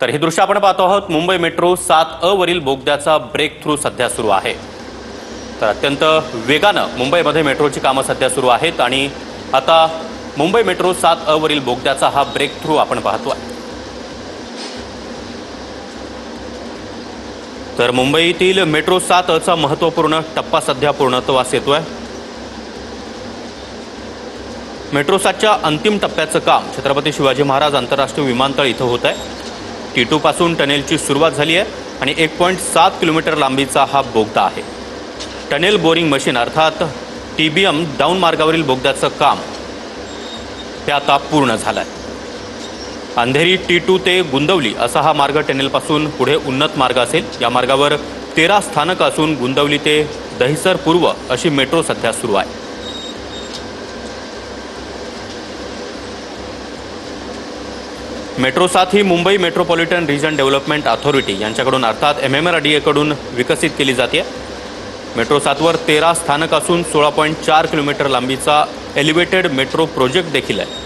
तर हे दृश्य आपण पाहतो आहोत मुंबई मेट्रो 7 अ वरील बोगद्याचा ब्रेक थ्रू सध्या सुरू आहे। तर अत्यंत वेगानं मुंबईमध्ये मेट्रोची कामं सध्या सुरू आहेत आणि आता मुंबई मेट्रो 7 अ वरील बोगद्याचा हा ब्रेक थ्रू आपण पाहतोय। तर मुंबईतील मेट्रो 7 अ चा महत्त्वपूर्ण टप्पा सध्या पूर्णत्वास येतोय। मेट्रो 7 च्या अंतिम टप्प्याचं काम छत्रपती शिवाजी महाराज आंतरराष्ट्रीय विमानतळ इथं होत आहे। T2 पासून टनेलची सुरुवात झाली आहे आणि 1.7 किलोमीटर लांबीचा हा बोगदा आहे। टनेल बोरिंग मशीन अर्थात TBM डाऊन मार्गावरील बोगद्याचं काम हे आता पूर्ण झालंय। अंधेरी T2 ते गुंदवली असा हा मार्ग टनेलपासून पुढे उन्नत मार्ग असेल। या मार्गावर 13 स्थानक असून गुंदवली ते दहिसर पूर्व अशी मेट्रो सध्या सुरू आहे। मेट्रो 7 ही Mumbai metropolitan region development authority यांच्याकडून अर्थात MMRDA कडून विकसित केली जाते। मेट्रो 7 वर 13 स्थानक असून 16.4 किलोमीटर लांबीचा एलिव्हेटेड मेट्रो प्रोजेक्ट देखील आहे।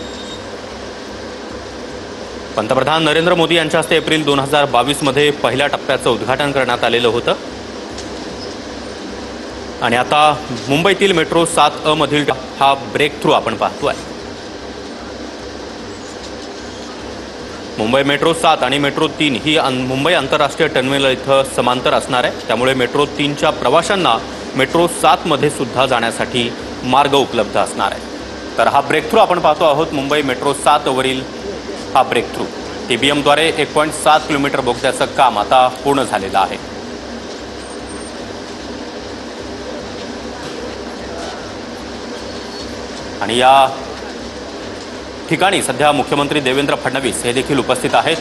पंतप्रधान नरेंद्र मोदी यांच्या हस्ते एप्रिल 2022 मध्ये पहिल्या टप्प्याचं उद्घाटन करण्यात आलेलं होतं आणि आता मुंबईतील मेट्रो 7 अ मधील हा ब्रेक थ्रू आपण पाहतोय। मुंबई मेट्रो 7 आणि मेट्रो 3 ही मुंबई आंतरराष्ट्रीय टर्मिनल इथं समांतर असणार आहे। त्यामुळे मेट्रो 3च्या प्रवाशांना मेट्रो 7 मध्ये सुद्धा जाण्यासाठी मार्ग उपलब्ध असणार आहे। तर हा ब्रेक थ्रू आपण पाहतो आहोत मुंबई मेट्रो 7 वरील हा ब्रेक थ्रू TBM द्वारे 1.7 किलोमीटर बोगद्याचं काम आता पूर्ण झालेलं आहे। आणि या ठिकाणी सध्या मुख्यमंत्री देवेंद्र फडणवीस हे देखील उपस्थित आहेत।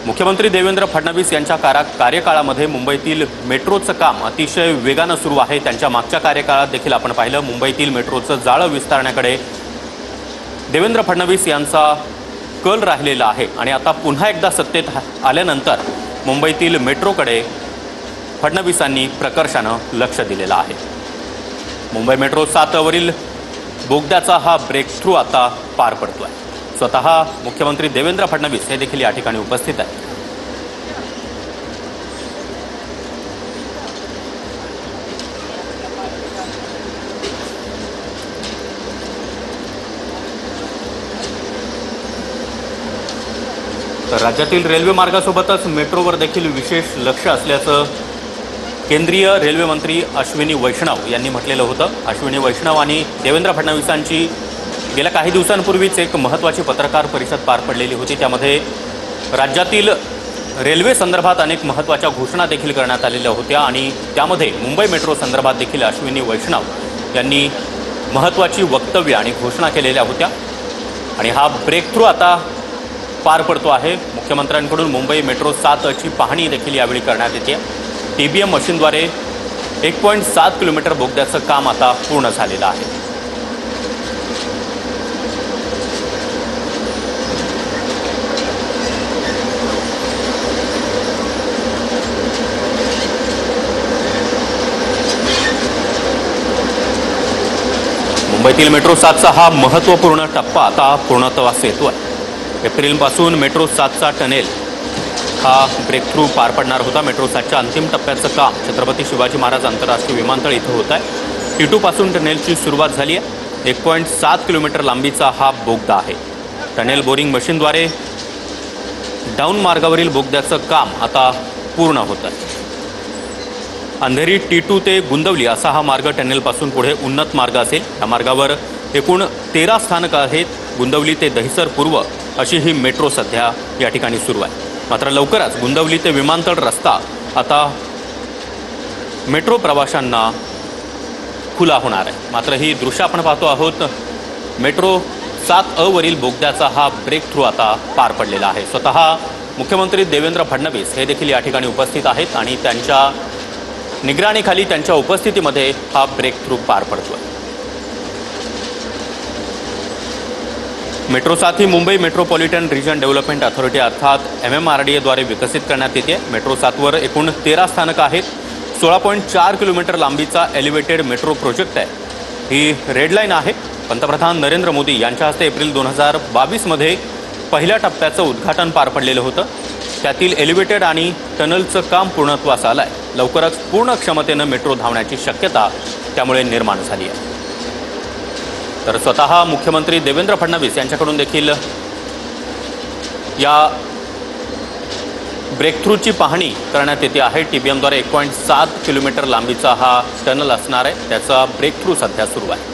मुख्यमंत्री देवेंद्र फडणवीस यांच्या कार्यकाळामध्ये मुंबईतील मेट्रोचं काम अतिशय वेगानं सुरू आहे। त्यांच्या मागच्या कार्यकाळात देखील आपण पाहिलं मुंबईतील मेट्रोचं जाळं विस्तारण्याकडे देवेंद्र फडणवीस यांचा कल राहिलेला आहे आणि आता पुन्हा एकदा सत्तेत आल्यानंतर मुंबईतील मेट्रोकडे फडणवीसांनी प्रकर्षानं लक्ष दिलेलं आहे। मुंबई मेट्रो 7 वरील बोगद्याचा हा ब्रेक थ्रू आता पार पडतोय। स्वतः मुख्यमंत्री देवेंद्र फडणवीस हे देखील या ठिकाणी उपस्थित आहेत। तर राज्यातील रेल्वे मार्गासोबतच मेट्रोवर देखील विशेष लक्ष असल्याचं केंद्रीय रेल्वे मंत्री अश्विनी वैष्णव यांनी म्हटलेलं होतं। अश्विनी वैष्णव आणि देवेंद्र फडणवीसांची गेल्या काही दिवसांपूर्वीच एक महत्त्वाची पत्रकार परिषद पार पडलेली होती। त्यामध्ये राज्यातील रेल्वे संदर्भात अनेक महत्त्वाच्या घोषणा देखील करण्यात आलेल्या होत्या आणि त्यामध्ये मुंबई मेट्रो संदर्भात देखील अश्विनी वैष्णव यांनी महत्त्वाची वक्तव्य आणि घोषणा केलेल्या होत्या आणि हा ब्रेक थ्रू आता पार पडतो आहे। मुख्यमंत्र्यांकडून मुंबई मेट्रो 7 ची पाहणी देखील यावेळी करण्यात येते। TBM मशीनद्वारे 1.7 किलोमीटर बोगद्याचं काम आता पूर्ण झालेलं आहे। मुंबईतील मेट्रो 7 चा हा महत्त्वपूर्ण टप्पा आता पूर्णत्वास येतोय। एप्रिलपासून मेट्रो 7 चा टनेल हा ब्रेक थ्रू पार पडणार होता। मेट्रो 7 च्या अंतिम टप्प्याचं काम छत्रपती शिवाजी महाराज आंतरराष्ट्रीय विमानतळ इथं होत आहे। T2 पासून टनेलची सुरुवात झाली आहे। 1.7 किलोमीटर लांबीचा हा बोगदा आहे। टनेल बोरिंग मशीनद्वारे डाऊन मार्गावरील बोगद्याचं काम आता पूर्ण होत आहे। अंधेरी T2 ते गुंदवली असा हा मार्ग टनेलपासून पुढे उन्नत मार्ग असेल। या मार्गावर एकूण 13 स्थानकं आहेत। गुंदवली ते दहिसर पूर्व अशी ही मेट्रो सध्या या ठिकाणी सुरू आहे। मात्र लवकरच गुंदवली ते विमानतळ रस्ता आता मेट्रो प्रवाशांना खुला होणार आहे। मात्र ही दृश्य आपण पाहतो आहोत मेट्रो 7 अ वरील बोगद्याचा हा ब्रेक थ्रू आता पार पडलेला आहे। स्वतः मुख्यमंत्री देवेंद्र फडणवीस हे देखील या ठिकाणी उपस्थित आहेत आणि त्यांच्या निगराणीखाली त्यांच्या उपस्थितीमध्ये हा ब्रेक थ्रू पार पडतोय। मेट्रो 7 ही Mumbai metropolitan region development authority अर्थात MMRDA द्वारे विकसित करण्यात येते। मेट्रो 7 वर एकूण 13 स्थानकं आहेत। 16.4 किलोमीटर लांबीचा एलिव्हेटेड मेट्रो प्रोजेक्ट आहे। ही रेड लाईन आहे। पंतप्रधान नरेंद्र मोदी यांच्या हस्ते एप्रिल 2022 मध्ये पहिल्या टप्प्याचं उद्घाटन पार पडलेलं होतं। त्यातील एलिव्हेटेड आणि टनलचं काम पूर्णत्वास आलंय। लवकरच पूर्ण क्षमतेनं मेट्रो धावण्याची शक्यता त्यामुळे निर्माण झाली आहे। तर स्वतः मुख्यमंत्री देवेंद्र फडणवीस यांच्याकडून देखील या ब्रेकथ्रूची पाहणी करण्यात येते आहे। TBMद्वारे 1.7 किलोमीटर लांबीचा हा टनल असणार आहे। त्याचा ब्रेकथ्रू सध्या सुरू आहे।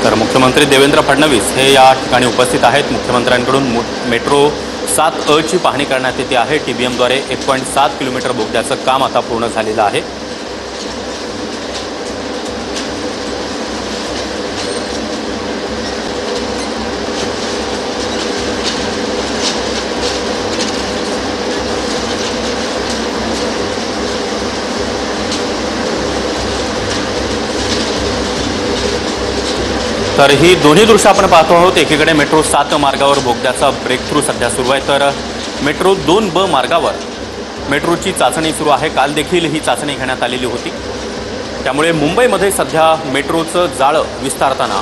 तर मुख्यमंत्री देवेंद्र फडणवीस हे या ठिकाणी उपस्थित आहेत। मुख्यमंत्र्यांकडून मेट्रो 7A ची पाहणी करण्यात येते आहे। TBMद्वारे 1.7 किलोमीटर बोगद्याचं काम आता पूर्ण झालेलं आहे। तर ही दोन्ही दृश्य आपण पाहतो आहोत। एकीकडे मेट्रो 7 मार्गावर बोगद्याचा ब्रेकथ्रू सध्या सुरू आहे, तर मेट्रो 2B मार्गावर मेट्रोची चाचणी सुरू आहे। काल देखील ही चाचणी घेण्यात आलेली होती। त्यामुळे मुंबईमध्ये सध्या मेट्रोचं जाळं विस्तारताना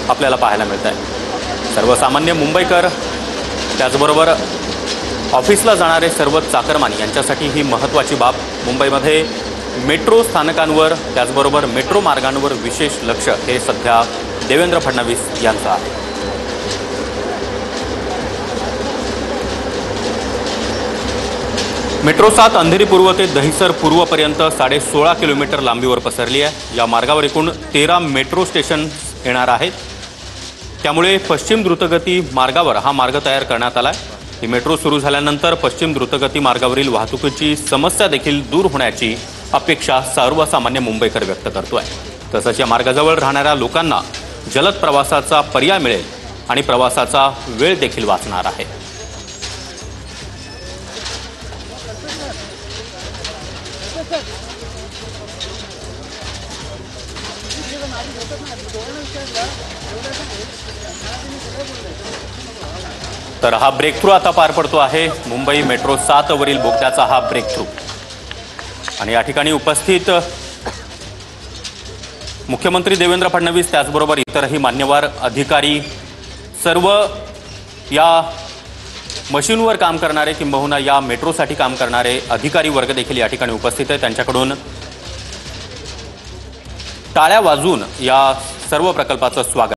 आपल्याला पाहायला मिळत आहे। सर्वसामान्य मुंबईकर त्याचबरोबर ऑफिसला जाणारे सर्व चाकरमानी यांच्यासाठी ही महत्त्वाची बाब। मुंबईमध्ये मेट्रो स्थानकांवर त्याचबरोबर मेट्रो मार्गांवर विशेष लक्ष हे सध्या देवेंद्र फडणवीस यांचं आहे। मेट्रो 7 अंधेरी पूर्व ते दहिसर पूर्वपर्यंत 16.5 किलोमीटर लांबीवर पसरली आहे। या मार्गावर एकूण 13 मेट्रो स्टेशन येणार आहेत। त्यामुळे पश्चिम द्रुतगती मार्गावर हा मार्ग तयार करण्यात आला आहे। ही मेट्रो सुरू झाल्यानंतर पश्चिम द्रुतगती मार्गावरील वाहतुकीची समस्या देखील दूर होण्याची अपेक्षा सर्वसामान्य मुंबईकर व्यक्त करतोय। तसंच या मार्गाजवळ राहणाऱ्या लोकांना जलद प्रवासाचा पर्याय मिळेल आणि प्रवासाचा वेळ देखील वाचणार आहे। तर हा ब्रेकथ्रू आता पार पडतो आहे। मुंबई मेट्रो 7 वरील बोगद्याचा हा ब्रेकथ्रू आणि या ठिकाणी उपस्थित मुख्यमंत्री देवेंद्र फडणवीस त्याचबरोबर इतरही मान्यवर अधिकारी, सर्व या मशीनवर काम करणारे किंबहुना या मेट्रोसाठी काम करणारे अधिकारी वर्ग देखील या ठिकाणी उपस्थित आहे। त्यांच्याकडून टाळ्या वाजवून या सर्व प्रकल्पाचं स्वागत